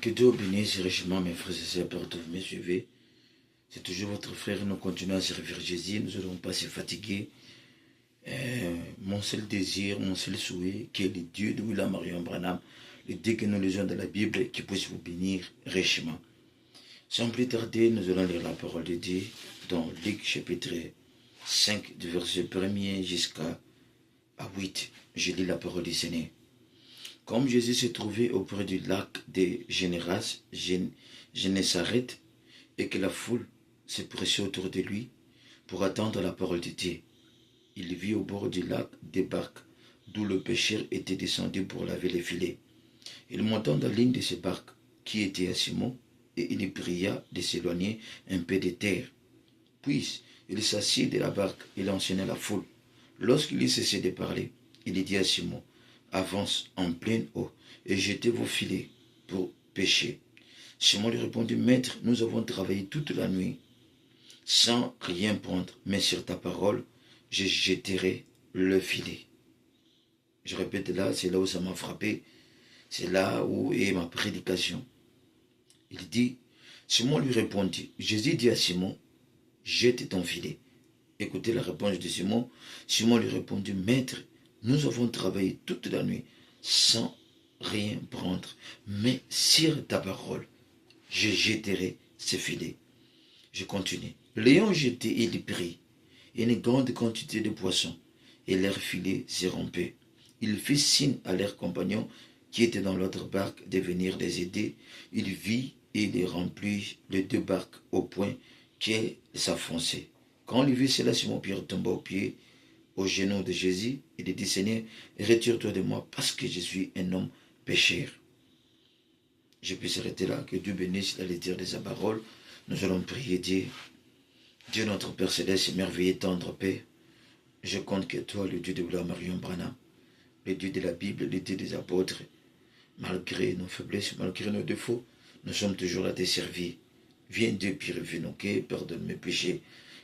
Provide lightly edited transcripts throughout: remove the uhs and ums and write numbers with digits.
Que Dieu bénisse richement mes frères et sœurs partout vous me suivez. C'est toujours votre frère, nous continuons à servir Jésus, nous n'allons pas se fatiguer. Mon seul désir, mon seul souhait, qui est le Dieu de William Marion Branham, le Dieu que nous lisons dans la Bible, qui puisse vous bénir richement. Sans plus tarder, nous allons lire la parole de Dieu dans Luc chapitre 5, du verset 1er jusqu'à 8. Je lis la parole du Seigneur. Comme Jésus se trouvait auprès du lac de Génézareth et que la foule se pressait autour de lui pour attendre la parole de Dieu, il vit au bord du lac des barques d'où le pêcheur était descendu pour laver les filets. Il monta dans l'une de ces barques qui était à Simon et il pria de s'éloigner un peu de terre. Puis il s'assit de la barque et enseigna la foule. Lorsqu'il eut cessé de parler, il dit à Simon: avance en pleine eau et jetez vos filets pour pêcher. Simon lui répondit: Maître, nous avons travaillé toute la nuit sans rien prendre, mais sur ta parole, je jetterai le filet. Je répète là, c'est là où ça m'a frappé, c'est là où est ma prédication. Il dit, Simon lui répondit, Jésus dit à Simon: jette ton filet. Écoutez la réponse de Simon. Simon lui répondit: Maître, nous avons travaillé toute la nuit sans rien prendre, mais sur ta parole, je jetterai ce filet. Je continue. L'ayant jeté, il prit une grande quantité de poissons, et leur filet se rompait. Il fit signe à leurs compagnons qui étaient dans l'autre barque de venir les aider. Il vit et il remplit les deux barques au point qu'elles s'affonçaient. Quand il vit cela, Simon-Pierre tomba aux genoux de Jésus, il dit: Seigneur, retire-toi de moi parce que je suis un homme pécheur. Je peux s'arrêter là. Que Dieu bénisse la lecture de sa parole. Nous allons prier Dieu. Dieu notre Père Céleste, merveilleux, tendre Père, je compte que toi, le Dieu de William Marion Branham, le Dieu de la Bible, le Dieu des apôtres, malgré nos faiblesses, malgré nos défauts, nous sommes toujours là à te servir. Viens Dieu purifier nos cœurs, pardonne mes péchés.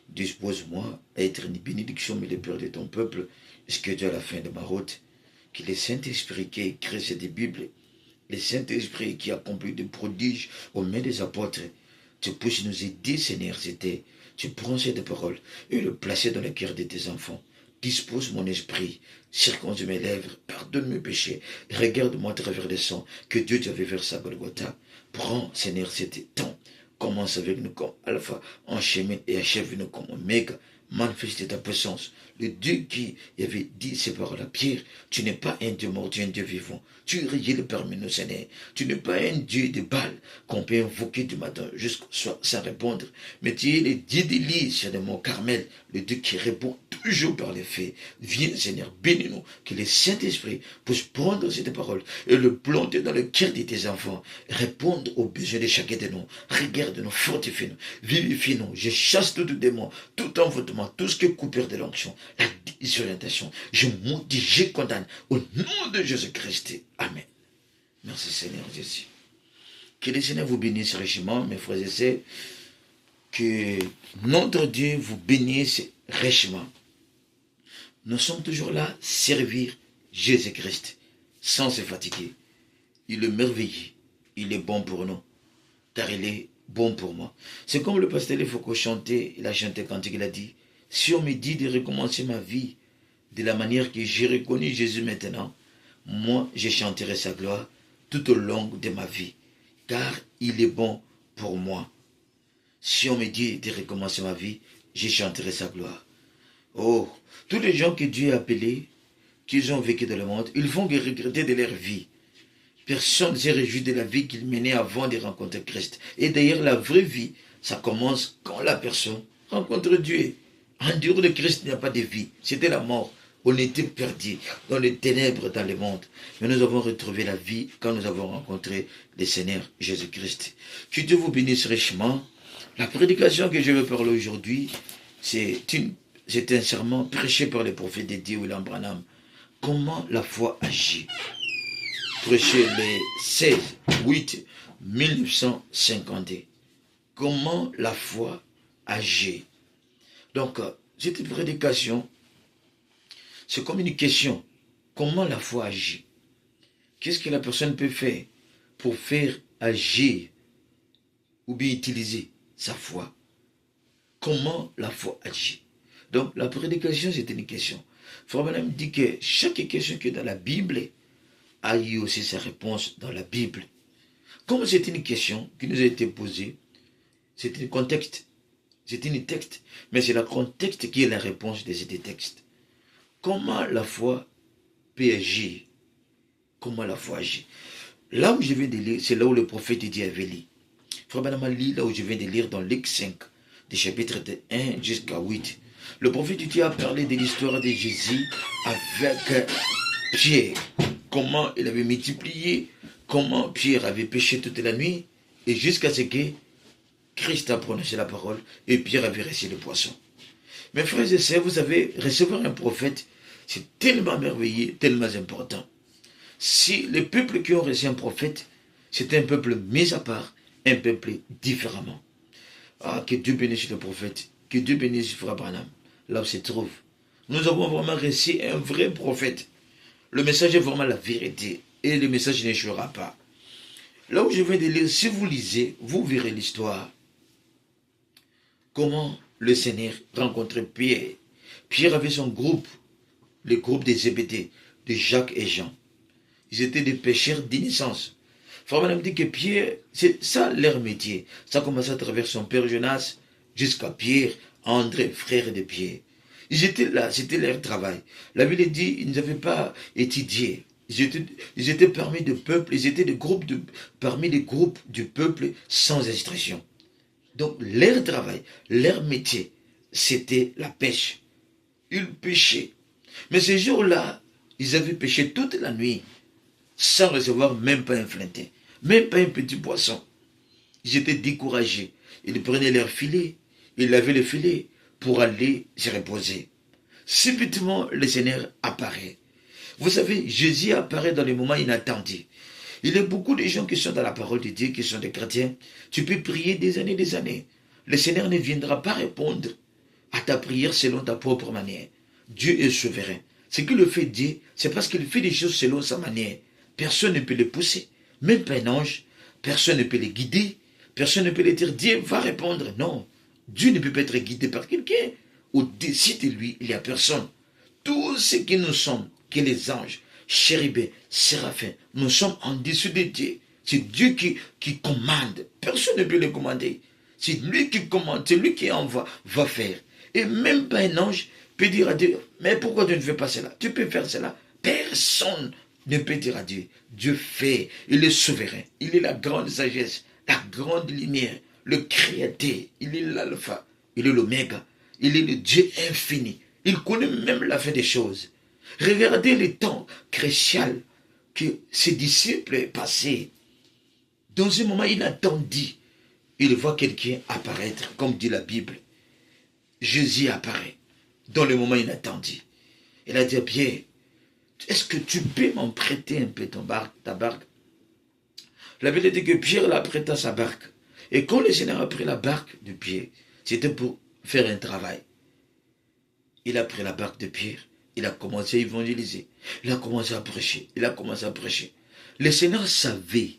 Dispose-moi à être une bénédiction, mais le Père de ton peuple, jusqu'à Dieu à la fin de ma route. Que le Saint-Esprit qui a écrit cette Bible, le Saint-Esprit qui a accompli des prodiges aux mains des apôtres, tu puisses nous aider, Seigneur, c'était. Tu prends cette parole et le placer dans le cœur de tes enfants. Dispose mon esprit, circoncis mes lèvres, pardonne mes péchés, regarde-moi à travers le sang que Dieu t'avait versé à Golgotha. Prends, Seigneur, cet temps. Commence avec nous comme alpha, enchaîne et achève-nous comme oméga. Manifeste ta puissance. Le Dieu qui avait dit ces paroles à Pierre: tu n'es pas un Dieu mort, tu es un Dieu vivant. Tu es réel parmi nous, Seigneur. Tu n'es pas un Dieu de Baal qu'on peut invoquer du matin jusqu'au soir sans répondre. Mais tu es le Dieu d'Élie sur le mont Carmel, le Dieu qui répond toujours par les faits. Viens, Seigneur, bénis-nous, que le Saint-Esprit puisse prendre cette parole et le planter dans le cœur de tes enfants. Répondre aux besoins de chacun de nous. Regarde-nous, fortifie-nous, vivifie-nous. Je chasse tout démon, tout envoûtement, tout ce qui est coupure de l'onction, la désorientation. Je maudis, je condamne au nom de Jésus-Christ. Amen. Merci Seigneur Jésus. Que le Seigneur vous bénisse richement, mes frères et sœurs. Que notre Dieu vous bénisse richement. Nous sommes toujours là, servir Jésus-Christ, sans se fatiguer. Il est merveilleux, il est bon pour nous, car il est bon pour moi. C'est comme le pasteur Foucault chantait, il a chanté quand il a dit: si on me dit de recommencer ma vie de la manière que j'ai reconnu Jésus maintenant, moi je chanterai sa gloire tout au long de ma vie, car il est bon pour moi. Si on me dit de recommencer ma vie, je chanterai sa gloire. Oh, tous les gens que Dieu a appelés, qu'ils ont vécu dans le monde, ils vont regretter de leur vie. Personne ne s'est réjoui de la vie qu'ils menaient avant de rencontrer Christ. Et d'ailleurs, la vraie vie, ça commence quand la personne rencontre Dieu. En dehors de Christ, il n'y a pas de vie. C'était la mort. On était perdus dans les ténèbres dans le monde. Mais nous avons retrouvé la vie quand nous avons rencontré le Seigneur Jésus-Christ. Que Dieu vous bénisse richement. La prédication que je vais parler aujourd'hui, c'est un serment prêché par le prophète de Dieu, William Branham. Comment la foi agit. Prêché le 16/8/1952. Comment la foi agit. Donc, cette prédication, c'est comme une question. Comment la foi agit? Qu'est-ce que la personne peut faire pour faire agir ou bien utiliser sa foi. Comment la foi agit? Donc la prédication, c'est une question. Frère Branham dit que chaque question qui est dans la Bible a eu aussi sa réponse dans la Bible. Comme c'est une question qui nous a été posée, c'est un contexte, c'est un texte, mais c'est le contexte qui est la réponse de ces textes. Comment la foi peut agir? Comment la foi agit? Là où je viens de lire, c'est là où le prophète dit avait lu. Frère Branham lit là où je viens de lire dans Luc 5, des chapitres de 1 jusqu'à 8. Le prophète Dieu a parlé de l'histoire de Jésus avec Pierre. Comment il avait multiplié, comment Pierre avait péché toute la nuit, et jusqu'à ce que Christ a prononcé la parole, et Pierre avait reçu le poisson. Mes frères et sœurs, vous savez, recevoir un prophète, c'est tellement merveilleux, tellement important. Si les peuples qui ont reçu un prophète, c'est un peuple mis à part, un peuple différemment. Ah, que Dieu bénisse le prophète, que Dieu bénisse Frère Branham, là où se trouve. Nous avons vraiment reçu un vrai prophète. Le message est vraiment la vérité, et le message n'échouera pas. Là où je viens de lire, si vous lisez, vous verrez l'histoire. Comment le Seigneur rencontrait Pierre. Pierre avait son groupe, le groupe des Zébédée, de Jacques et Jean. Ils étaient des pêcheurs d'innocence. Frère Branham dit que Pierre, c'est ça leur métier. Ça a commencé à travers son père Jonas jusqu'à Pierre, André, frère de Pierre. Ils étaient là, c'était leur travail. La Bible dit qu'ils n'avaient pas étudié. Ils étaient parmi des peuples, ils étaient parmi les groupes du peuple sans instruction. Donc leur travail, leur métier, c'était la pêche. Ils pêchaient. Mais ces jours-là, ils avaient pêché toute la nuit sans recevoir même pas un flintin, même pas un petit poisson. Ils étaient découragés. Ils prenaient leur filet, ils lavaient le filet pour aller se reposer. Subitement, le Seigneur apparaît. Vous savez, Jésus apparaît dans les moments inattendus. Il y a beaucoup de gens qui sont dans la parole de Dieu, qui sont des chrétiens. Tu peux prier des années, des années. Le Seigneur ne viendra pas répondre à ta prière selon ta propre manière. Dieu est souverain. Ce qu'il le fait Dieu, c'est parce qu'il fait des choses selon sa manière. Personne ne peut le pousser, même pas un ange. Personne ne peut le guider. Personne ne peut lui dire, Dieu va répondre. Non, Dieu ne peut pas être guidé par quelqu'un. Au-dessus de lui, il n'y a personne. Tout ce que nous sommes, que les anges, chérubins, séraphins, nous sommes en dessous de Dieu. C'est Dieu qui commande. Personne ne peut le commander. C'est lui qui commande, c'est lui qui envoie, va faire. Et même pas un ange peut dire à Dieu, mais pourquoi tu ne fais pas cela? Tu peux faire cela. Personne ne peut dire à Dieu. Dieu fait, il est souverain. Il est la grande sagesse, la grande lumière, le créateur. Il est l'alpha, il est l'oméga. Il est le Dieu infini. Il connaît même la fin des choses. Regardez le temps crucial que ses disciples passaient. Dans un moment inattendu, il voit quelqu'un apparaître, comme dit la Bible. Jésus apparaît dans le moment inattendu. Il a dit à Pierre, est-ce que tu peux m'en prêter un peu ta barque? La Bible dit que Pierre l'a prêté à sa barque. Et quand le Seigneur a pris la barque de Pierre, c'était pour faire un travail. Il a pris la barque de Pierre, il a commencé à évangéliser, il a commencé à prêcher, Le Seigneur savait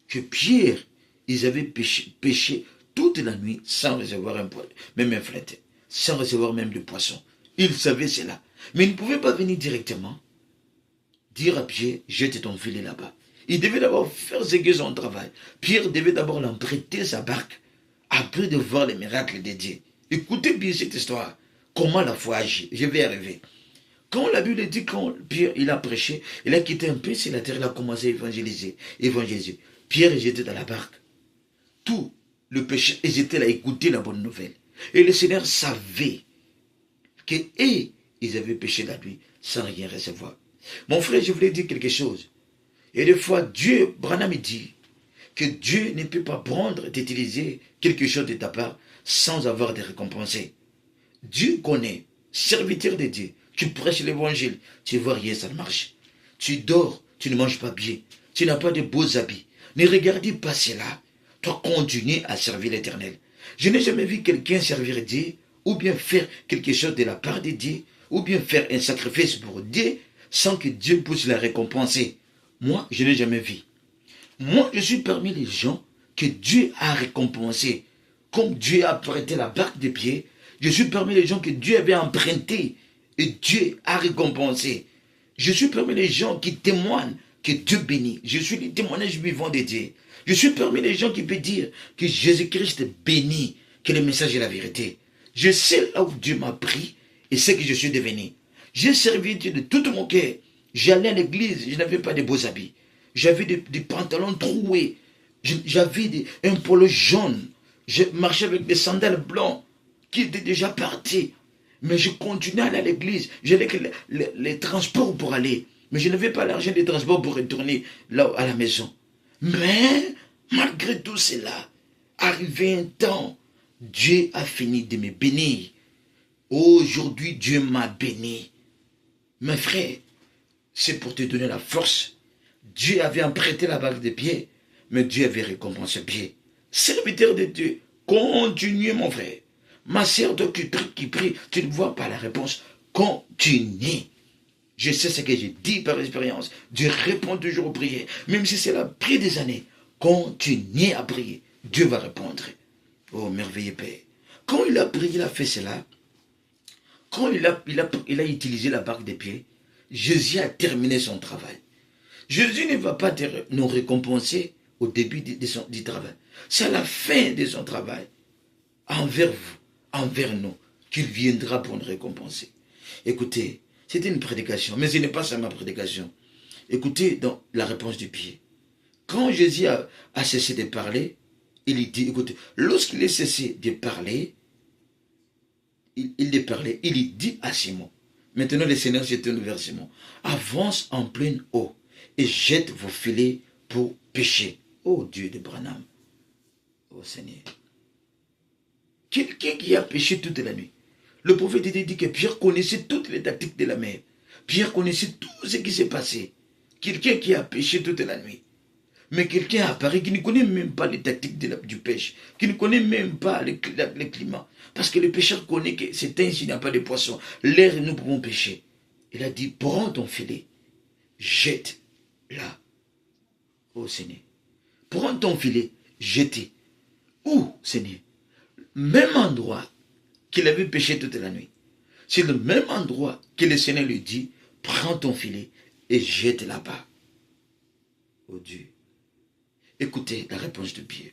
que Pierre, ils avaient péché toute la nuit sans recevoir même un flintin, sans recevoir même de poisson. Il savait cela. Mais il ne pouvait pas venir directement dire à Pierre, jette ton filet là-bas. Il devait d'abord faire son travail. Pierre devait d'abord l'emprunter sa barque, après de voir les miracles de Dieu. Écoutez bien cette histoire. Comment la foi agit? Je vais y arriver. Quand la Bible dit, quand Pierre il a prêché, il a quitté un peu sur la terre, il a commencé à évangéliser. Pierre, ils étaient dans la barque. Tout le péché, ils étaient là à écouter la bonne nouvelle. Et le Seigneur savait qu'ils avaient péché la nuit sans rien recevoir. Mon frère, je voulais dire quelque chose. Et des fois, Dieu, Branham dit que Dieu ne peut pas prendre, d'utiliser quelque chose de ta part sans avoir de récompensé. Dieu connaît, serviteur de Dieu. Tu prêches l'évangile, tu vois rien, ça ne marche. Tu dors, tu ne manges pas bien. Tu n'as pas de beaux habits. Ne regardez pas cela. Toi, continue à servir l'Éternel. Je n'ai jamais vu quelqu'un servir Dieu, ou bien faire quelque chose de la part de Dieu, ou bien faire un sacrifice pour Dieu, sans que Dieu puisse la récompenser. Moi, je n'ai jamais vu. Moi, je suis parmi les gens que Dieu a récompensés. Comme Dieu a prêté la barque des pieds, je suis parmi les gens que Dieu avait empruntés et Dieu a récompensé. Je suis parmi les gens qui témoignent que Dieu bénit. Je suis le témoignage vivant de Dieu. Je suis parmi les gens qui peuvent dire que Jésus-Christ bénit, que le message est la vérité. Je sais là où Dieu m'a pris et ce que je suis devenu. J'ai servi Dieu de tout mon cœur. J'allais à l'église, je n'avais pas de beaux habits. J'avais des pantalons troués. J'avais un polo jaune. Je marchais avec des sandales blancs qui étaient déjà partis. Mais je continuais à aller à l'église. J'avais les transports pour aller. Mais je n'avais pas l'argent des transports pour retourner là à la maison. Mais, malgré tout cela, arrivé un temps, Dieu a fini de me bénir. Aujourd'hui, Dieu m'a béni. Mes frères, c'est pour te donner la force. Dieu avait emprunté la bague des pieds, mais Dieu avait récompensé pied. Serviteur de Dieu, continue mon frère. Ma sœur qui prie, tu ne vois pas la réponse. Continue. Je sais ce que j'ai dit par expérience. Dieu répond toujours aux prières. Même si c'est la prière des années, continue à prier. Dieu va répondre. Oh, merveilleux Père. Quand il a prié, il a fait cela. Quand il a utilisé la barque des pieds, Jésus a terminé son travail. Jésus ne va pas nous récompenser au début du travail. C'est à la fin de son travail, envers vous, envers nous, qu'il viendra pour nous récompenser. Écoutez, c'était une prédication, mais ce n'est pas ça ma prédication. Écoutez dans la réponse du pied. Quand Jésus a cessé de parler, il dit, écoutez, lorsqu'il a cessé de parler, il dit à Simon, maintenant le Seigneur s'est tourné vers Simon, avance en pleine eau et jette vos filets pour pêcher. Oh Dieu de Branham, oh Seigneur. Quelqu'un qui a pêché toute la nuit. Le prophète dit que Pierre connaissait toutes les tactiques de la mer. Pierre connaissait tout ce qui s'est passé. Quelqu'un qui a pêché toute la nuit. Mais quelqu'un apparaît qui ne connaît même pas les tactiques du pêche, qui ne connaît même pas le climat. Parce que le pêcheur connaît que c'est ainsi, il n'y a pas de poissons. L'air, nous pouvons pêcher. Il a dit, prends ton filet, jette là. Oh Seigneur. Prends ton filet, jette. Où, Seigneur? Même endroit qu'il avait pêché toute la nuit. C'est le même endroit que le Seigneur lui dit, prends ton filet et jette là-bas. Oh Dieu. Écoutez la réponse de Pierre.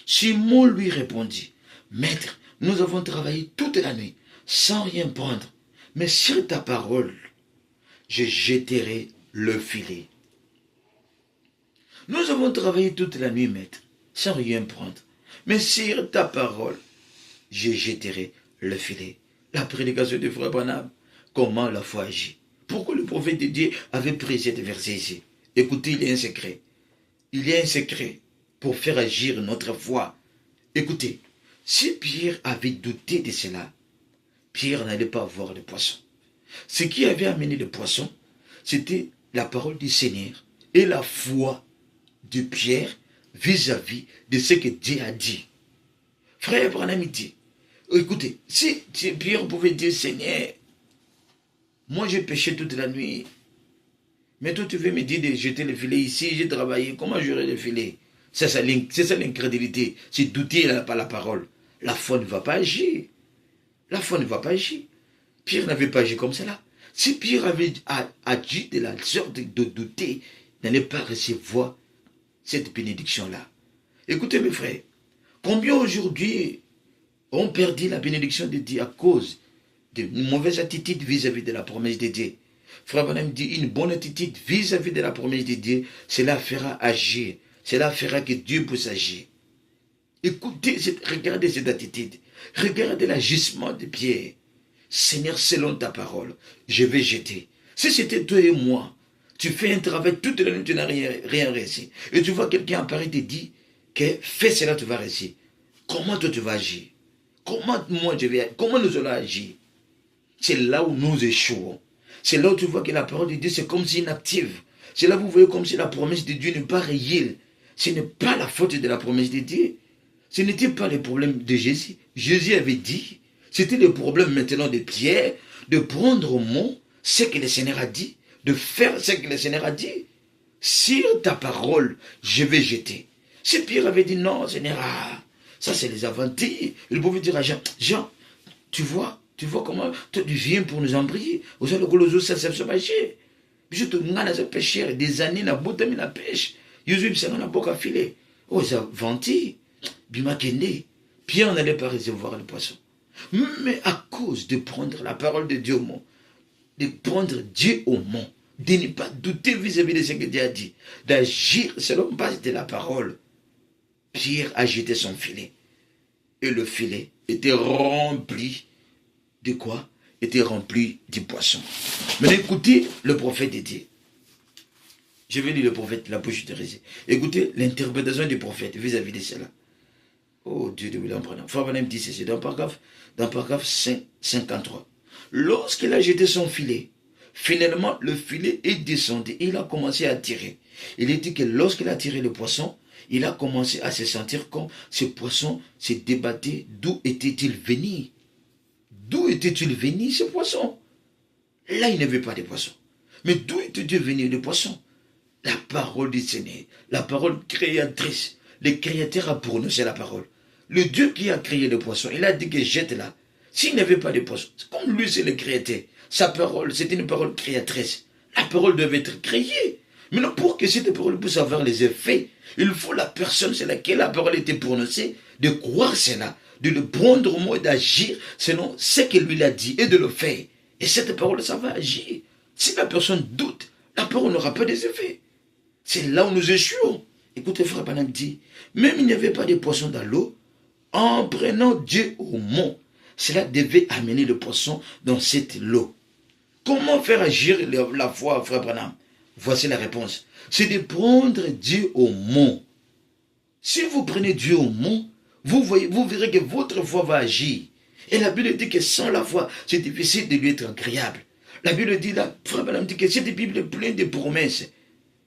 Simon lui répondit, Maître, nous avons travaillé toute la nuit sans rien prendre, mais sur ta parole, je jetterai le filet. Nous avons travaillé toute la nuit, Maître, sans rien prendre, mais sur ta parole, je jetterai le filet. La prédication de Frère Branham, comment la foi agit. Pourquoi le prophète de Dieu avait pris cette verset ici? Écoutez, il y a un secret. Il y a un secret pour faire agir notre foi. Écoutez, si Pierre avait douté de cela, Pierre n'allait pas avoir de poisson. Ce qui avait amené le poisson, c'était la parole du Seigneur et la foi de Pierre vis-à-vis de ce que Dieu a dit. Frère Branham dit, écoutez, si Pierre pouvait dire, Seigneur, moi j'ai péché toute la nuit, mais toi, tu veux me dire de jeter le filet ici, j'ai travaillé, comment j'aurai le filet? C'est ça l'incrédulité, c'est douter par la parole. La foi ne va pas agir. La foi ne va pas agir. Pierre n'avait pas agi comme cela. Si Pierre avait agi de la sorte de douter, il n'allait pas recevoir cette bénédiction-là. Écoutez mes frères, combien aujourd'hui ont perdu la bénédiction de Dieu à cause d'une mauvaise attitude vis-à-vis de la promesse de Dieu? Frère Branham dit, une bonne attitude vis-à-vis de la promesse de Dieu, cela fera agir. Cela fera que Dieu puisse agir. Écoutez, regardez cette attitude. Regardez l'agissement de Pierre. Seigneur, selon ta parole, je vais jeter. Si c'était toi et moi, tu fais un travail toute la nuit, tu n'as rien réussi. Et tu vois quelqu'un apparaître et te dit que fais cela, tu vas réussir. Comment toi tu vas agir? Comment nous allons agir? C'est là où nous échouons. C'est là où tu vois que la parole de Dieu, c'est comme si inactive. C'est là où vous voyez comme si la promesse de Dieu n'est pas réelle. Ce n'est pas la faute de la promesse de Dieu. Ce n'était pas le problème de Jésus. Jésus avait dit, c'était le problème maintenant de Pierre, de prendre au mot ce que le Seigneur a dit, de faire ce que le Seigneur a dit. sur ta parole, je vais jeter. Si Pierre avait dit non, Seigneur, ça c'est les aventis. Il pouvait dire à Jean, Jean, tu vois comment tu viens pour nous embrouiller. Vous savez, le goloso, ça se marcher. Je te ngana ce pêcheur, des années, na botte mais la pêche. Yosu, c'est un boca filet. Oh, ça venti. Bima kende. Pierre n'allait pas recevoir le poisson. Mais à cause de prendre la parole de Dieu au mot, de prendre Dieu au mot, de ne pas douter vis-à-vis de ce que Dieu a dit, d'agir selon base de la parole, Pierre a jeté son filet. Et le filet était rempli de quoi? Était rempli du poisson. Maintenant écoutez le prophète de Dieu. Je vais lire le prophète, la bouche de Rézé. Écoutez l'interprétation du prophète vis-à-vis de cela. Oh Dieu de William Branham. Frère Branham dit ceci dans paragraphe 53. Lorsqu'il a jeté son filet, finalement le filet est descendu et il a commencé à tirer. Il est dit que lorsqu'il a tiré le poisson, il a commencé à se sentir comme ce poisson se débattait. D'où était-il venu? D'où était-il venu ce poisson? Là, il n'avait pas de poisson. Mais d'où était-il venu le poisson? La parole du Seigneur, la parole créatrice. Le créateur a prononcé la parole. Le Dieu qui a créé le poisson, il a dit que jette là. S'il n'avait pas de poisson, comme lui c'est le créateur, sa parole, c'était une parole créatrice. La parole devait être créée. Maintenant, pour que cette parole puisse avoir les effets, il faut la personne sur laquelle la parole était prononcée, de croire cela, de le prendre au mot et d'agir selon ce qu'il lui a dit et de le faire. Et cette parole, ça va agir. Si la personne doute, la parole n'aura pas des effets. C'est là où nous échouons. Écoutez, frère Branham dit, même il n'y avait pas de poisson dans l'eau, en prenant Dieu au mot, cela devait amener le poisson dans cette eau. Comment faire agir la foi, frère Branham? Voici la réponse. C'est de prendre Dieu au mot. Si vous prenez Dieu au mot, vous verrez que votre foi va agir. Et la Bible dit que sans la foi, c'est difficile de lui être agréable. La Bible dit là, frère Branham dit que cette Bible est pleine de promesses.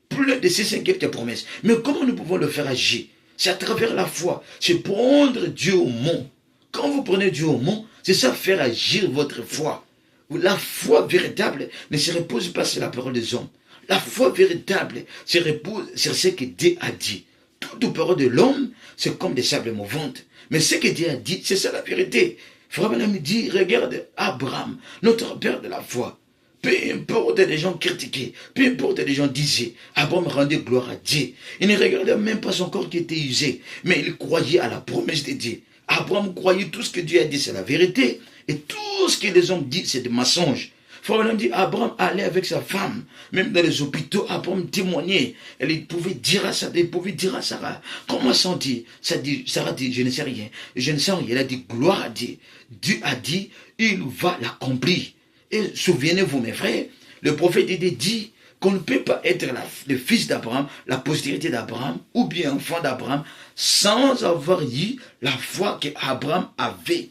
Plein de ces quelques promesses. Mais comment nous pouvons le faire agir? C'est à travers la foi. C'est prendre Dieu au mot. Quand vous prenez Dieu au mot, c'est ça faire agir votre foi. La foi véritable ne se repose pas sur la parole des hommes. La foi véritable se repose sur ce que Dieu a dit. Toute parole de l'homme, c'est comme des sables mouvantes. Mais ce que Dieu a dit, c'est ça la vérité. Frère Branham dit, regarde Abraham, notre père de la foi. Peu importe les gens critiquaient, peu importe les gens disaient, Abraham rendait gloire à Dieu. Il ne regardait même pas son corps qui était usé, mais il croyait à la promesse de Dieu. Abraham croyait tout ce que Dieu a dit, c'est la vérité. Et tout ce que les hommes disent, c'est des mensonges. Frère dit, Abraham allait avec sa femme, même dans les hôpitaux, Abraham témoignait. Il pouvait dire à Sarah, comment sent-il? Sarah dit, je ne sais rien, je ne sens rien. Elle a dit, gloire à Dieu. Dieu a dit, il va l'accomplir. Et souvenez-vous, mes frères, le prophète dit qu'on ne peut pas être le fils d'Abraham, la postérité d'Abraham, ou bien enfant d'Abraham, sans avoir eu la foi qu'Abraham avait.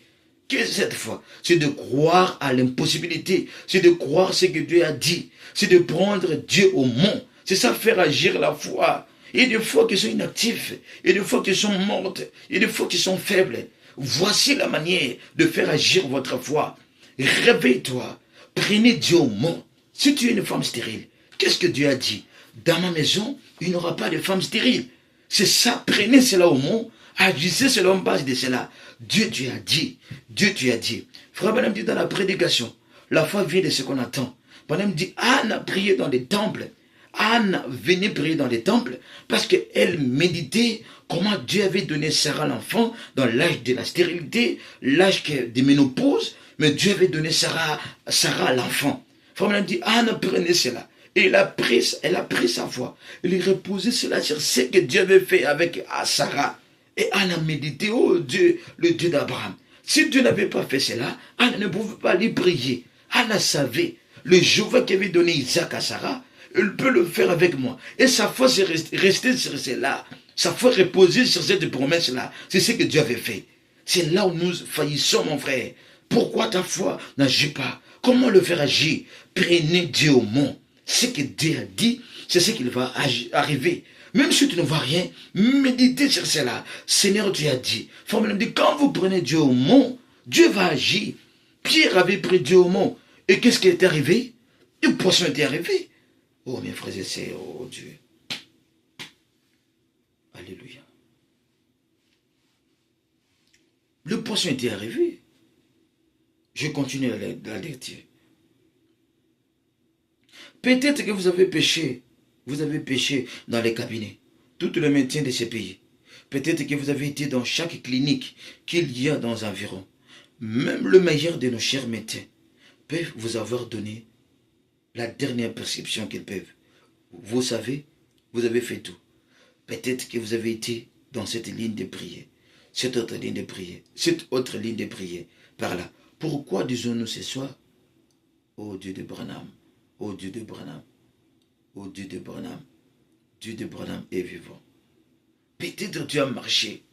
Qu'est-ce que cette foi? C'est de croire à l'impossibilité, c'est de croire ce que Dieu a dit, c'est de prendre Dieu au mot, c'est ça faire agir la foi. Il y a des fois qui sont inactifs, il y a des fois qui sont mortes, il y a des fois qui sont faibles. Voici la manière de faire agir votre foi. Réveille-toi. Prenez Dieu au mot. Si tu es une femme stérile, qu'est-ce que Dieu a dit? Dans ma maison, il n'y aura pas de femme stérile. C'est ça, prenez cela au mot, agissez selon base de cela. Dieu tu as dit. Dieu tu as dit. Frère Branham dit dans la prédication, la foi vient de ce qu'on attend. Branham dit, Anne a prié dans les temples. Anne venait prier dans les temples parce qu'elle méditait comment Dieu avait donné Sarah l'enfant dans l'âge de la stérilité, l'âge de ménopause. Mais Dieu avait donné Sarah l'enfant. Frère dit, Anne prenait cela. Et elle a pris sa foi. Elle reposait cela sur ce que Dieu avait fait avec Sarah. Et Anne a médité, oh Dieu, le Dieu d'Abraham. Si Dieu n'avait pas fait cela, Anne ne pouvait pas lui prier. Anne savait, le Jéhovah qui avait donné Isaac à Sarah, il peut le faire avec moi. Et sa foi s'est restée sur cela. Sa foi reposée sur cette promesse-là. C'est ce que Dieu avait fait. C'est là où nous faillissons, mon frère. Pourquoi ta foi n'agit pas? Comment le faire agir? Prenez Dieu au mot. Ce que Dieu a dit, c'est ce qu'il va arriver. Même si tu ne vois rien, méditez sur cela. Seigneur, tu as dit. Frère dit, quand vous prenez Dieu au mot, Dieu va agir. Pierre avait pris Dieu au mot. Et qu'est-ce qui est arrivé? Le poisson était arrivé. Oh, mes frères et sœurs, oh Dieu. Alléluia. Le poisson était arrivé. Je continue la lecture. Peut-être que vous avez péché dans les cabinets, tout le maintien de ces pays. Peut-être que vous avez été dans chaque clinique qu'il y a dans environ. Même le meilleur de nos chers médecins peuvent vous avoir donné la dernière prescription qu'ils peuvent. Vous savez, vous avez fait tout. Peut-être que vous avez été dans cette ligne de prière, cette autre ligne de prière, cette autre ligne de prière, par là. Pourquoi disons-nous ce soir, ô Dieu de Branham, ô Dieu de Branham, ô Dieu de Branham, Dieu de Branham est vivant. Peut-être tu as marché,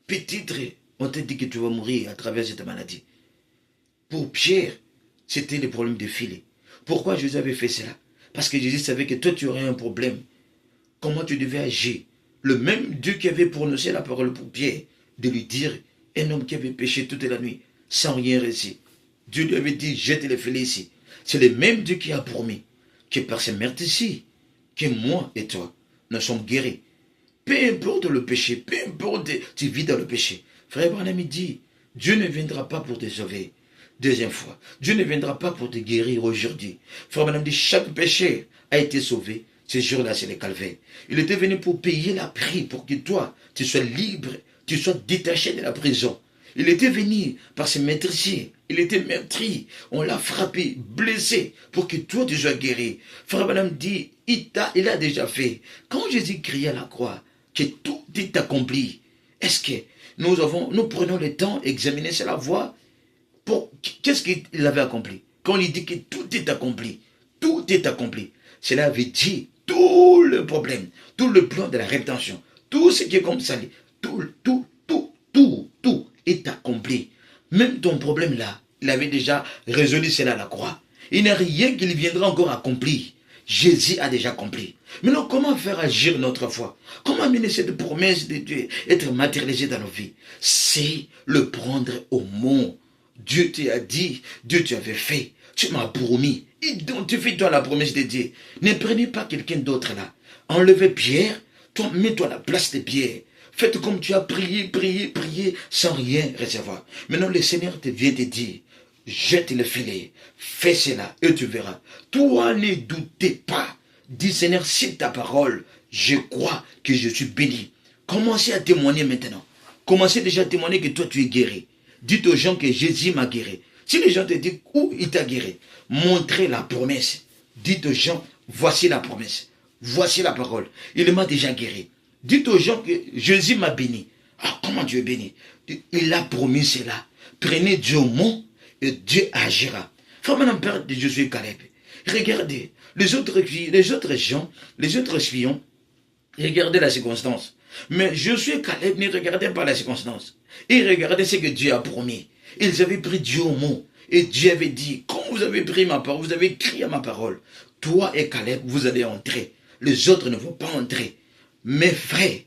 peut-être on t'a dit que tu vas mourir à travers cette maladie. Pour Pierre, c'était le problème de filet. Pourquoi Jésus avait fait cela? Parce que Jésus savait que toi tu aurais un problème. Comment tu devais agir? Le même Dieu qui avait prononcé la parole pour Pierre, de lui dire, un homme qui avait péché toute la nuit, sans rien réussir. Dieu lui avait dit, jette les filets ici. C'est le même Dieu qui a promis que par ces meurtres ici, que moi et toi, nous sommes guéris. Peu importe le péché, peu importe, tu vis dans le péché. Frère Branham dit, Dieu ne viendra pas pour te sauver. Deuxième fois, Dieu ne viendra pas pour te guérir aujourd'hui. Frère Branham dit, chaque péché a été sauvé. Ce jour-là, c'est le calvaire. Il était venu pour payer la prix, pour que toi, tu sois libre, tu sois détaché de la prison. Il était venu par ses maîtressiers. Il était meurtri. On l'a frappé, blessé, pour que toi, tu sois guéri. Frère Branham dit, il a déjà fait. Quand Jésus criait à la croix, que tout est accompli, est-ce que nous prenons le temps d'examiner cela, voir qu'est-ce qu'il avait accompli? Quand il dit que tout est accompli, tout est accompli. Cela veut dire tout le problème, tout le plan de la rédemption, tout ce qui est comme ça, tout est accompli. Même ton problème là, il avait déjà résolu cela à la croix. Il n'y a rien qu'il viendra encore accomplir. Jésus a déjà accompli. Maintenant, comment faire agir notre foi? Comment amener cette promesse de Dieu être matérialisée dans nos vies? C'est le prendre au mot. Dieu t'a dit, Dieu t'avait fait, tu m'as promis. Identifie-toi la promesse de Dieu. Ne prenez pas quelqu'un d'autre là. Enlevez Pierre, toi mets-toi à la place de Pierre. Faites comme tu as prié sans rien recevoir. Maintenant le Seigneur te vient te dire, jette le filet, fais cela et tu verras. Toi ne doutez pas. Dis Seigneur, c'est ta parole. Je crois que je suis béni. Commencez à témoigner maintenant. Commencez déjà à témoigner que toi tu es guéri. Dites aux gens que Jésus m'a guéri. Si les gens te disent où il t'a guéri, montrez la promesse. Dites aux gens, voici la promesse. Voici la parole. Il m'a déjà guéri. Dites aux gens que Jésus m'a béni. Ah, comment Dieu est béni? Il a promis cela. Prenez Dieu au mot et Dieu agira. Frère, maintenant, père de Josué Caleb. Regardez, les autres gens, les autres espions, regardez la circonstance. Mais Josué Caleb ne regardait pas la circonstance. Il regardait ce que Dieu a promis. Ils avaient pris Dieu au mot. Et Dieu avait dit, quand vous avez pris ma parole, vous avez crié à ma parole, toi et Caleb, vous allez entrer. Les autres ne vont pas entrer. Mes frères,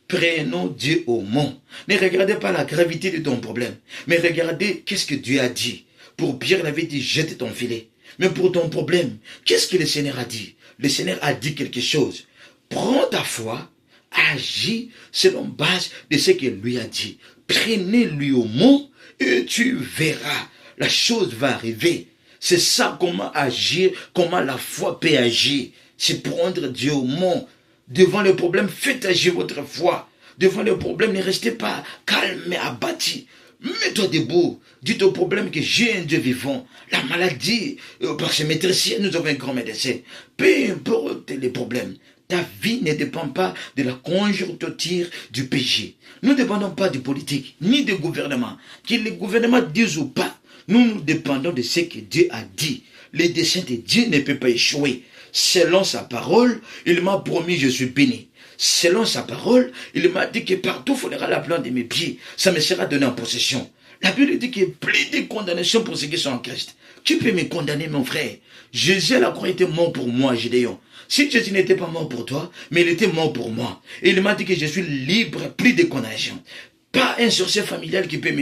prenons Dieu au mot. Ne regardez pas la gravité de ton problème. Mais regardez qu'est-ce que Dieu a dit. Pour Pierre, il avait dit, jette ton filet. Mais pour ton problème, qu'est-ce que le Seigneur a dit? Le Seigneur a dit quelque chose. Prends ta foi, agis selon base de ce qu'il lui a dit. Prenez-lui au mot et tu verras. La chose va arriver. C'est ça comment agir, comment la foi peut agir. C'est prendre Dieu au mot. Devant le problème, faites agir votre foi. Devant le problème, ne restez pas calme et abattu. Mets-toi debout. Dites au problème que j'ai un Dieu vivant. La maladie, par ses maîtressiers, nous avons un grand médecin. Peu importe les problèmes. Ta vie ne dépend pas de la conjoncture du péché. Nous ne dépendons pas du politique, ni du gouvernement. Que le gouvernement dise ou pas, nous dépendons de ce que Dieu a dit. Le dessein de Dieu ne peut pas échouer. Selon sa parole, il m'a promis, je suis béni. Selon sa parole, il m'a dit que partout fera la plante de mes pieds. Ça me sera donné en possession. La Bible dit qu'il y a plus de condamnation pour ceux qui sont en Christ. Tu peux me condamner, mon frère. Jésus à la croix était mort pour moi, Gédéon. Si Jésus n'était pas mort pour toi, mais il était mort pour moi. Et il m'a dit que je suis libre, plus de condamnation. pas un sorcier familial qui peut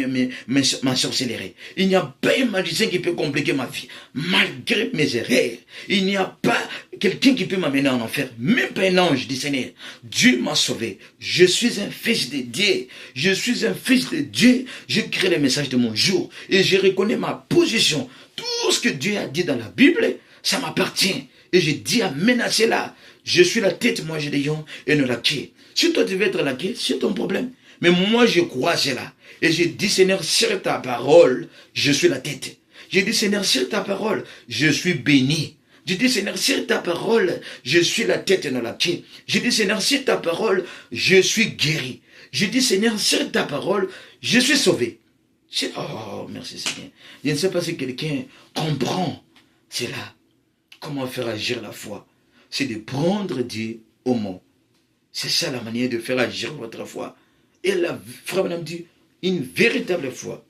m'ensorcellerer. Il n'y a pas un magicien qui peut compliquer ma vie. Malgré mes erreurs, il n'y a pas quelqu'un qui peut m'amener en enfer. Même pas un ange du Seigneur. Dieu m'a sauvé. Je suis un fils de Dieu. Je suis un fils de Dieu. Je crée les messages de mon jour. Et je reconnais ma position. Tout ce que Dieu a dit dans la Bible, ça m'appartient. Et je dis à menacer là. Je suis la tête, moi j'ai des lions et ne la queue. Si toi tu veux être la queue, c'est ton problème. Mais moi je crois cela. Et je dis Seigneur, sur ta parole, je suis la tête. Je dis Seigneur, sur ta parole, je suis béni. Je dis Seigneur, sur ta parole, je suis la tête et non la queue. Je dis Seigneur, sur ta parole, je suis guéri. Je dis Seigneur, sur ta parole, je suis sauvé. Oh, merci Seigneur. Je ne sais pas si quelqu'un comprend cela. Comment faire agir la foi? C'est de prendre Dieu au mot. C'est ça la manière de faire agir votre foi. Et la frère madame dit, une véritable foi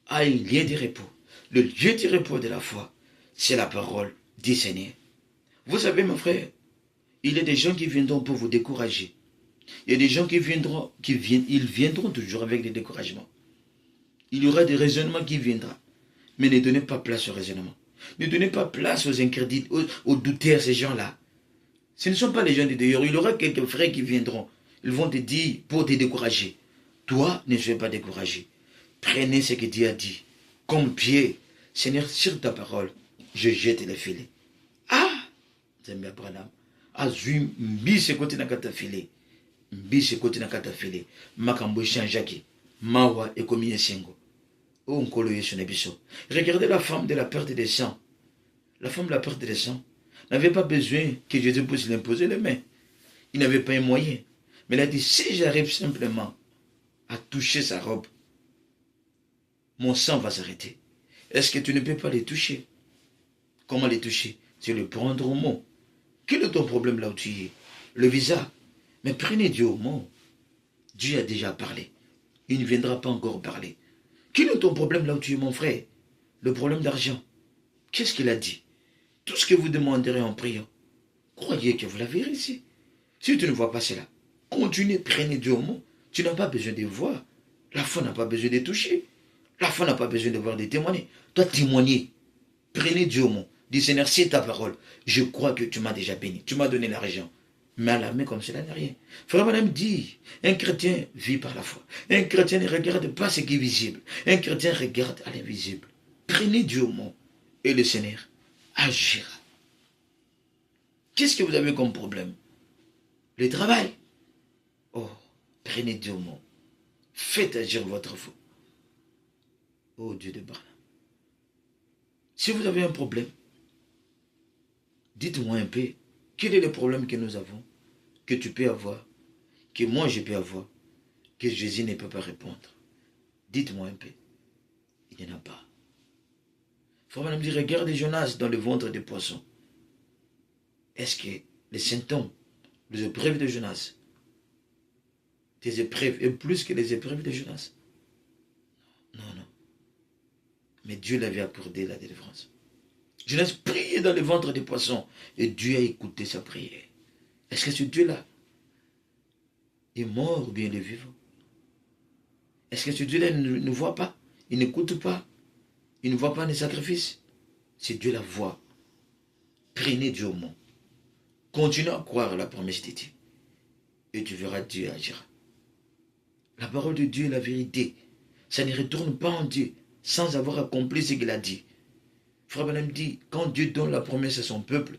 a un lieu de repos. Le lieu de repos de la foi, c'est la parole du Seigneur. Vous savez, mon frère, il y a des gens qui viendront pour vous décourager. Il y a des gens qui viendront, ils viendront toujours avec des découragements. Il y aura des raisonnements qui viendront. Mais ne donnez pas place au raisonnement. Ne donnez pas place aux incrédules, aux douteurs, ces gens-là. Ce ne sont pas les gens de dehors. Il y aura quelques frères qui viendront. Ils vont te dire pour te décourager. Toi, ne sois pas découragé. Prenez ce que Dieu a dit. Comme pied, Seigneur, sur ta parole, je jette les filets. Ah! Zambia Branham. Azui mbi se kote na kata filet. Mbi se kote na kata filet. Makambo chanjaki. Mawa ekomi sengo. Oh, nkolo yesu na biso. Regardez la femme de la perte des sangs. La femme de la perte des sangs n'avait pas besoin que Jésus puisse l'imposer les mains. Il n'avait pas un moyen. Mais il a dit, si j'arrive simplement à toucher sa robe, mon sang va s'arrêter. Est-ce que tu ne peux pas les toucher? Comment les toucher? C'est le prendre au mot. Quel est ton problème là où tu es? Le visa. Mais prenez Dieu au mot. Dieu a déjà parlé. Il ne viendra pas encore parler. Quel est ton problème là où tu es, mon frère? Le problème d'argent. Qu'est-ce qu'il a dit? Tout ce que vous demanderez en priant, croyez que vous l'avez réussi. Si tu ne vois pas cela, continuez, prenez Dieu au mot. Tu n'as pas besoin de voir. La foi n'a pas besoin de toucher. La foi n'a pas besoin de voir des témoigner. Toi, témoignez. Prenez Dieu au mot. Dis Seigneur, c'est ta parole. Je crois que tu m'as déjà béni. Tu m'as donné l'argent. Mais à la main comme cela n'est rien. Frère Madame dit, un chrétien vit par la foi. Un chrétien ne regarde pas ce qui est visible. Un chrétien regarde à l'invisible. Prenez Dieu au mot. Et le Seigneur agira. Qu'est-ce que vous avez comme problème? Le travail. Oh, prenez Dieu au mot. Faites agir votre foi. Oh Dieu de Branham. Si vous avez un problème, dites-moi un peu, quel est le problème que nous avons, que tu peux avoir, que moi je peux avoir, que Jésus ne peut pas répondre. Dites-moi un peu. Il n'y en a pas. Frère Madame dit, regarde Jonas dans le ventre des poissons. Est-ce que les symptômes, les épreuves de Jonas, des épreuves, et plus que les épreuves de Jonas? Non, non. Mais Dieu l'avait accordé la délivrance. Jonas priait dans le ventre des poissons et Dieu a écouté sa prière. Est-ce que ce Dieu-là est mort ou bien il est vivant? Est-ce que ce Dieu-là ne voit pas? Il n'écoute pas? Il ne voit pas les sacrifices? C'est Dieu la voit. Prenez Dieu au mot. Continuez à croire à la promesse de Dieu. Et tu verras Dieu agira. La parole de Dieu est la vérité. Ça ne retourne pas en Dieu sans avoir accompli ce qu'il a dit. Frère Branham dit, quand Dieu donne la promesse à son peuple,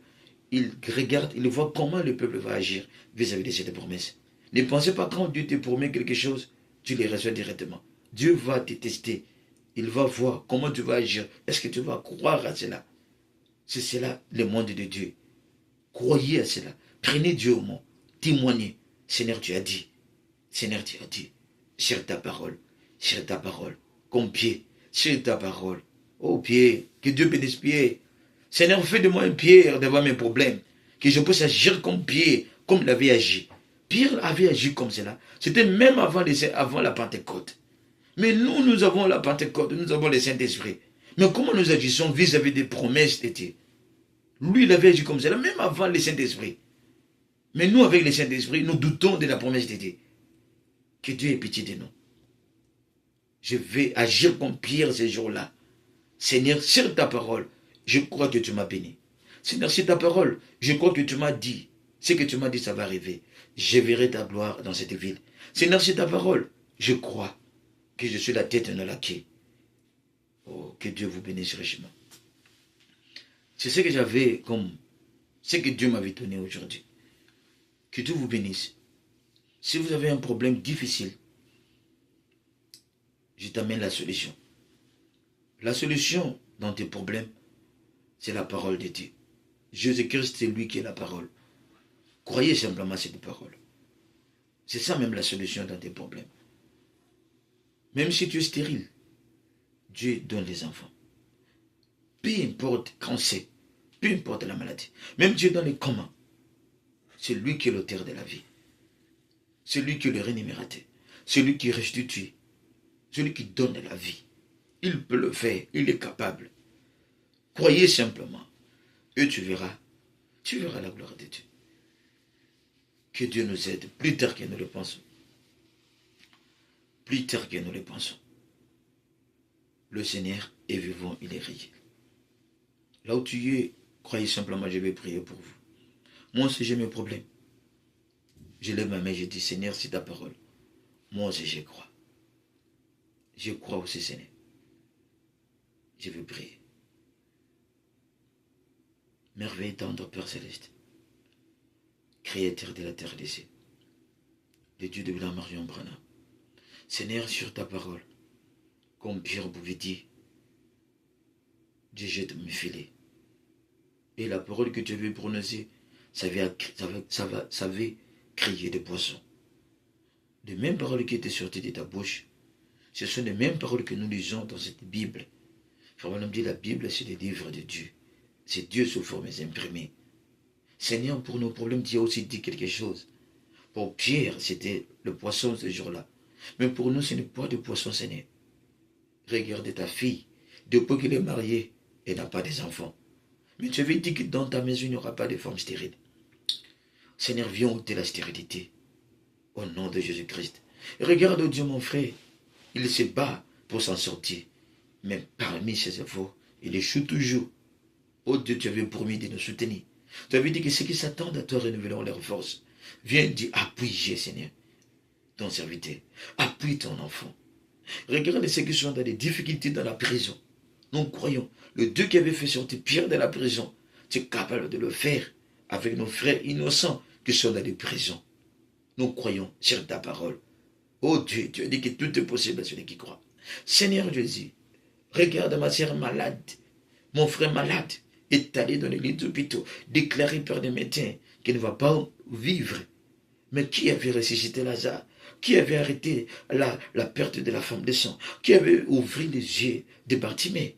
il regarde, il voit comment le peuple va agir vis-à-vis de cette promesse. Ne pensez pas quand Dieu te promet quelque chose, tu les reçois directement. Dieu va te tester. Il va voir comment tu vas agir. Est-ce que tu vas croire à cela? C'est cela le monde de Dieu. Croyez à cela. Prenez Dieu au mot. Témoignez. Seigneur, tu as dit. Seigneur, tu as dit. Sur ta parole. Sur ta parole. Comme pied. Sur ta parole. Oh Pierre, que Dieu bénisse Pierre. Seigneur, fais de moi un Pierre devant mes problèmes. Que je puisse agir comme Pierre, comme il avait agi. Pierre avait agi comme cela. C'était même avant la Pentecôte. Mais nous avons la Pentecôte, nous avons le Saint-Esprit. Mais comment nous agissons vis-à-vis des promesses de Dieu? Lui, il avait agi comme cela, même avant le Saint-Esprit. Mais nous, avec le Saint-Esprit, nous doutons de la promesse de Dieu. Que Dieu ait pitié de nous. Je vais agir comme Pierre ces jours-là. Seigneur, sur ta parole, je crois que tu m'as béni. Seigneur, sur ta parole, je crois que tu m'as dit. Ce que tu m'as dit, ça va arriver. Je verrai ta gloire dans cette ville. Seigneur, sur ta parole, je crois que je suis la tête et non la queue. Oh, que Dieu vous bénisse richement. C'est ce que j'avais comme... Ce que Dieu m'avait donné aujourd'hui. Que Dieu vous bénisse. Si vous avez un problème difficile, je t'amène la solution. La solution dans tes problèmes, c'est la parole de Dieu. Jésus-Christ, c'est lui qui est la parole. Croyez simplement cette parole. C'est ça même la solution dans tes problèmes. Même si tu es stérile, Dieu donne les enfants. Peu importe quand c'est, peu importe la maladie. Même Dieu donne les comment. C'est lui qui est l'auteur de la vie. C'est lui qui est le rémunérateur. C'est lui qui restitue. Celui qui donne la vie. Il peut le faire. Il est capable. Croyez simplement. Et tu verras la gloire de Dieu. Que Dieu nous aide plus tard que nous le pensons. Plus tard que nous le pensons. Le Seigneur est vivant, il est réel. Là où tu es, croyez simplement, je vais prier pour vous. Moi aussi j'ai mes problèmes. Je lève ma main, je dis, Seigneur, c'est ta parole. Moi aussi je crois. Je crois aussi, Seigneur. Je vais prier. Merveille tendre, Père Céleste, Créateur de la terre et des cieux, le Dieu de William Marion Branham. Seigneur, sur ta parole, comme Pierre pouvait dire, Dieu jette mes filets. Et la parole que tu avais prononcée, ça avait crier des poissons. Les mêmes paroles qui étaient sorties de ta bouche, ce sont les mêmes paroles que nous lisons dans cette Bible. Frère Branham dit, la Bible, c'est le livre de Dieu. C'est Dieu sous forme imprimée. Seigneur, pour nos problèmes, tu as aussi dit quelque chose. Pour Pierre, c'était le poisson ce jour-là. Mais pour nous, ce n'est pas de poisson, Seigneur. Regarde ta fille, depuis qu'elle est mariée, elle n'a pas d'enfants. Mais tu avais dit que dans ta maison, il n'y aura pas de femme stérile. Seigneur, viens ôter la stérilité. Au nom de Jésus-Christ. Regarde, oh Dieu, mon frère, il se bat pour s'en sortir. Mais parmi ses efforts, il échoue toujours. Oh Dieu, tu avais promis de nous soutenir. Tu avais dit que ceux qui s'attendent à toi renouveleront leur force. Viens dire, appuie, Seigneur, ton serviteur. Appuie ton enfant. Regarde ceux qui sont dans des difficultés dans la prison. Nous croyons, le Dieu qui avait fait sortir Pierre de la prison, tu es capable de le faire avec nos frères innocents qui sont dans des prisons. Nous croyons sur ta parole. Oh Dieu, tu as dit que tout est possible à celui qui croit. Seigneur Jésus, regarde ma sœur malade, mon frère malade, est allé dans les lits d'hôpitaux, déclaré par des médecins qu'il ne va pas vivre. Mais qui avait ressuscité Lazare? Qui avait arrêté la perte de la femme de sang? Qui avait ouvert les yeux de Bartimée?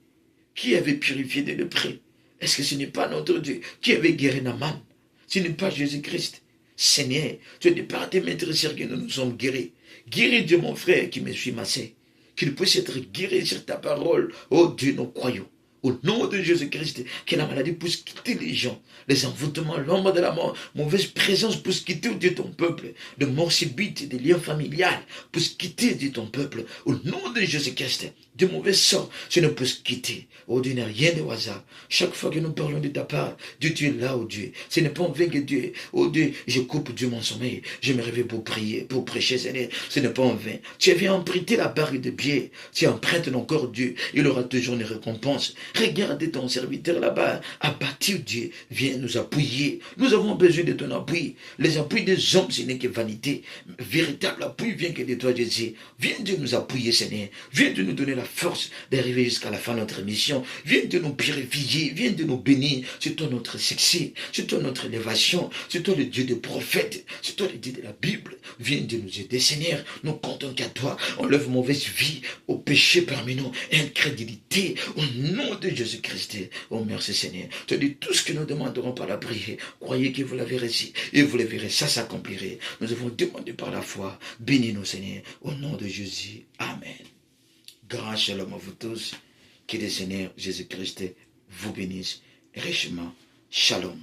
Qui avait purifié des lépreux? Est-ce que ce n'est pas notre Dieu? Qui avait guéri Naaman? Ce n'est pas Jésus-Christ. Seigneur, tu es de par tes maîtres que nous nous sommes guéris. Guéris Dieu mon frère qui me suit massé. Qu'il puisse être guéri sur ta parole. Oh Dieu, nous croyons. Au nom de Jésus-Christ, que la maladie puisse quitter les gens, les envoûtements, l'ombre de la mort, mauvaise présence puisse quitter, Dieu, ton peuple, de mort subite, des liens familiales, puisse quitter, Dieu, ton peuple, au nom de Jésus-Christ, de mauvais sorts, ce ne puisse quitter. Oh Dieu, n'a rien de hasard. Chaque fois que nous parlons de ta part, Dieu, tu es là, oh Dieu. Ce n'est pas en vain que Dieu, oh Dieu, je coupe Dieu mon sommeil, je me réveille pour prier, pour prêcher, Seigneur. Ce n'est pas en vain. Tu avais emprunté la barre de pied, tu empruntes encore Dieu, il aura toujours une récompense. Regarde ton serviteur là-bas, abattu Dieu, viens nous appuyer. Nous avons besoin de ton appui. Les appuis des hommes, ce n'est que vanité. Véritable appui vient que de toi, Jésus. Viens de nous appuyer, Seigneur. Viens de nous donner la force d'arriver jusqu'à la fin de notre mission. Viens de nous purifier, viens de nous bénir. C'est toi notre succès, c'est toi notre élévation, c'est toi le Dieu des prophètes, c'est toi le Dieu de la Bible. Viens de nous aider, Seigneur. Nous comptons qu'à toi. Enlève mauvaise vie, au péché parmi nous, incrédulité, au nom de Jésus-Christ. Oh merci Seigneur. Tu dis tout ce que nous demanderons par la prière. Croyez que vous l'avez reçu et vous le verrez, ça s'accomplirait. Nous avons demandé par la foi. Bénis-nous Seigneur. Au nom de Jésus. Amen. Grand shalom à vous tous. Que le Seigneur Jésus-Christ vous bénisse richement. Shalom.